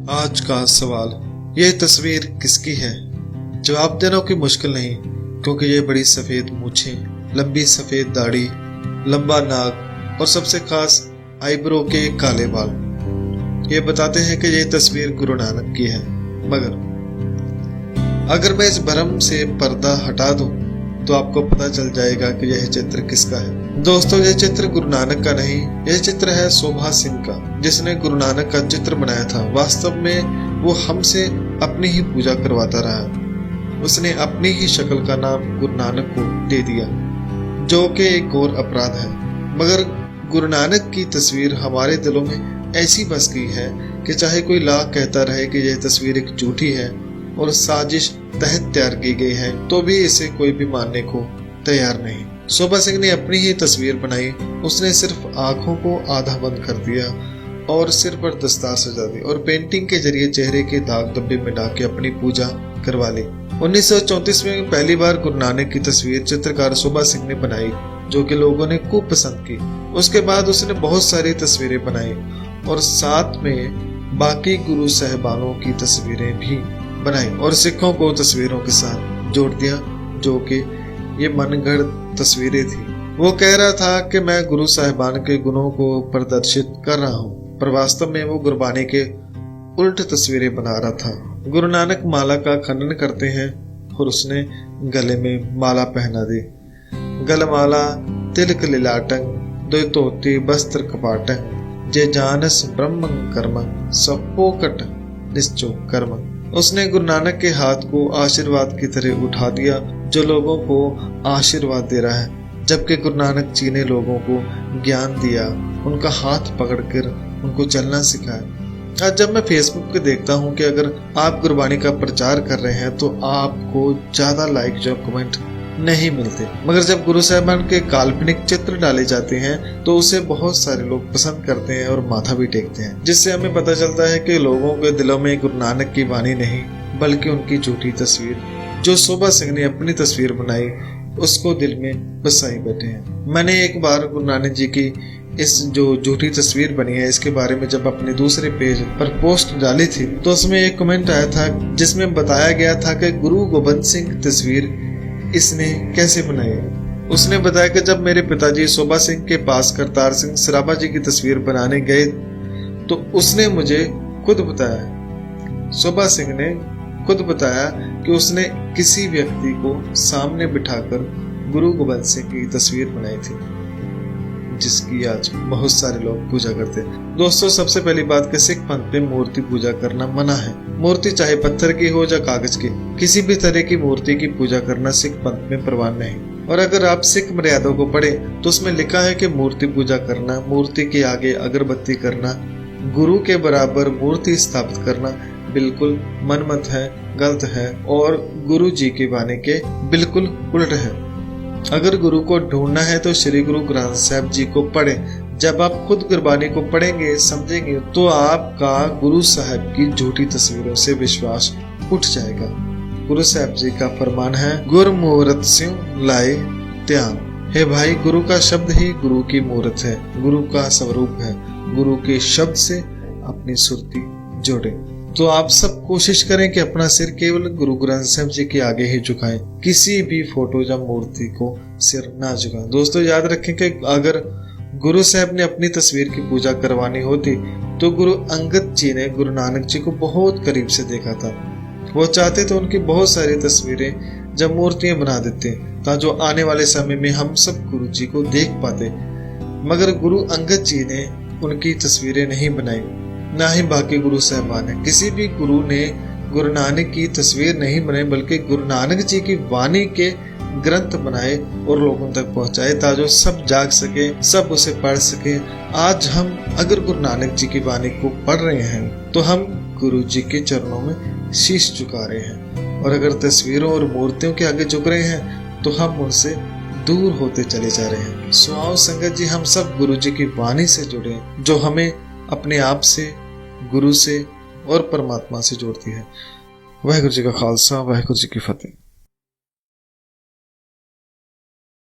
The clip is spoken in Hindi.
आज का सवाल, ये तस्वीर किसकी है? जवाब देना कोई मुश्किल नहीं, क्योंकि ये बड़ी सफेद मूछें, लंबी सफेद दाढ़ी, लंबा नाक और सबसे खास आईब्रो के काले बाल ये बताते हैं कि ये तस्वीर गुरु नानक की है। मगर अगर मैं इस भ्रम से पर्दा हटा दूं तो आपको पता चल जाएगा कि यह चित्र किसका है। दोस्तों, यह चित्र गुरु नानक का नहीं, यह चित्र है शोभा सिंह का, जिसने गुरु नानक का चित्र बनाया था। वास्तव में वो हमसे अपनी ही पूजा करवाता रहा। उसने अपनी ही शक्ल का नाम गुरु नानक को दे दिया, जो कि एक घोर अपराध है। मगर गुरु नानक की तस्वीर हमारे दिलों में ऐसी बस गई है कि चाहे कोई लाख कहता रहे कि यह तस्वीर एक झूठी है और साजिश तहत तैयार की गई है, तो भी इसे कोई भी मानने को तैयार नहीं। शोभा सिंह ने अपनी ही तस्वीर बनाई। उसने सिर्फ आंखों को आधा बंद कर दिया और सिर पर दस्तार सजा दी और पेंटिंग के जरिए चेहरे के दाग धब्बे मिटा के अपनी पूजा करवा ली। 1934 में पहली बार गुरु नानक की तस्वीर चित्रकार शोभा सिंह ने बनाई, जो कि लोगों ने खूब पसंद की। उसके बाद उसने बहुत सारी तस्वीरें बनाई और साथ में बाकी गुरु साहिबानों की तस्वीरें भी बनाई और सिखों को तस्वीरों के साथ जोड़ दिया, जो कि ये मनगढ़ तस्वीरें थी। वो कह रहा था कि मैं गुरु साहिबान के गुणों को प्रदर्शित कर रहा हूँ, पर वास्तव में वो गुरबानी के उल्ट तस्वीरें बना रहा था। गुरु नानक माला का खंडन करते हैं और उसने गले में माला पहना दी। गलमाला तिलक लिलाटंग दो तोती वस्त्र कपाटंग जे जानस ब्रह्म कर्म सपोकट निश्चो कर्म। उसने गुरु नानक के हाथ को आशीर्वाद की तरह उठा दिया, जो लोगों को आशीर्वाद दे रहा है, जबकि गुरु नानक जी ने लोगों को ज्ञान दिया, उनका हाथ पकड़कर उनको चलना सिखाया। आज जब मैं फेसबुक पे देखता हूँ कि अगर आप गुरबानी का प्रचार कर रहे हैं तो आपको ज्यादा लाइक जो कमेंट नहीं मिलते, मगर जब गुरु साहिबान के काल्पनिक चित्र डाले जाते हैं तो उसे बहुत सारे लोग पसंद करते हैं और माथा भी टेकते हैं, जिससे हमें पता चलता है कि लोगों के दिलों में गुरु नानक की वाणी नहीं बल्कि उनकी झूठी तस्वीर जो शोभा सिंह ने अपनी तस्वीर बनाई उसको दिल में बसाई बैठे हैं। मैंने एक बार गुरु नानक जी की इस जो झूठी तस्वीर बनी है इसके बारे में जब अपने दूसरे पेज पर पोस्ट डाली थी तो उसमें एक कमेंट आया था जिसमें बताया गया था कि गुरु गोबिंद सिंह की तस्वीर इसने कैसे बनाई। उसने बताया कि जब मेरे पिताजी शोभा सिंह के पास करतार सिंह सराबा जी की तस्वीर बनाने गए तो उसने मुझे खुद बताया, शोभा सिंह ने खुद बताया कि उसने किसी व्यक्ति को सामने बिठाकर गुरु गोबिंद सिंह की तस्वीर बनाई थी, जिसकी आज बहुत सारे लोग पूजा करते हैं। दोस्तों, सबसे पहली बात कि सिख पंथ में मूर्ति पूजा करना मना है। मूर्ति चाहे पत्थर की हो या कागज की, किसी भी तरह की मूर्ति की पूजा करना सिख पंथ में प्रवान नहीं। और अगर आप सिख मर्यादा को पढ़े तो उसमें लिखा है कि मूर्ति पूजा करना, मूर्ति के आगे अगरबत्ती करना, गुरु के बराबर मूर्ति स्थापित करना बिल्कुल मनमत है, गलत है और गुरु जी की वाणी के बिल्कुल उल्ट है। अगर गुरु को ढूंढना है तो श्री गुरु ग्रंथ साहिब जी को पढ़ें। जब आप खुद गुरबानी को पढ़ेंगे समझेंगे तो आपका गुरु साहिब की झूठी तस्वीरों से विश्वास उठ जाएगा। गुरु साहिब जी का फरमान है, गुर मूरत स्यों लाए ध्यान। हे भाई, गुरु का शब्द ही गुरु की मूर्त है, गुरु का स्वरूप है। गुरु के शब्द से अपनी सुरती जोड़े। तो आप सब कोशिश करें कि अपना सिर केवल गुरु ग्रंथ साहिब जी के आगे ही झुकाएं, किसी भी फोटो या मूर्ति को सिर ना झुकाएं। दोस्तों, याद रखें कि अगर गुरु साहब ने अपनी तस्वीर की पूजा करवानी होती तो गुरु अंगद जी ने गुरु नानक जी को बहुत करीब से देखा था। वो चाहते थे उनकी बहुत सारी तस्वीरें जब मूर्तियां बना देते ताकि आने वाले समय में हम सब गुरु जी को देख पाते, मगर गुरु अंगद जी ने उनकी तस्वीरें नहीं बनाई, ना ही बाकी गुरु साहिबान है। किसी भी गुरु ने गुरु नानक की तस्वीर नहीं बनाई बल्कि गुरु नानक जी की वाणी के ग्रंथ बनाए और लोगों तक पहुंचाए ताकि सब जाग सके, सब उसे पढ़ सके। आज हम अगर गुरु नानक जी की वाणी को पढ़ रहे हैं तो हम गुरु जी के चरणों में शीश झुका रहे हैं, और अगर तस्वीरों और मूर्तियों के आगे झुक रहे हैं तो हम उनसे दूर होते चले जा रहे हैं। सो आओ संगत जी, हम सब गुरु जी की वाणी से जुड़े जो हमें अपने आप से, गुरु से और परमात्मा से जोड़ती है। वाहिगुरु जी का खालसा, वाहिगुरु जी की फतेह।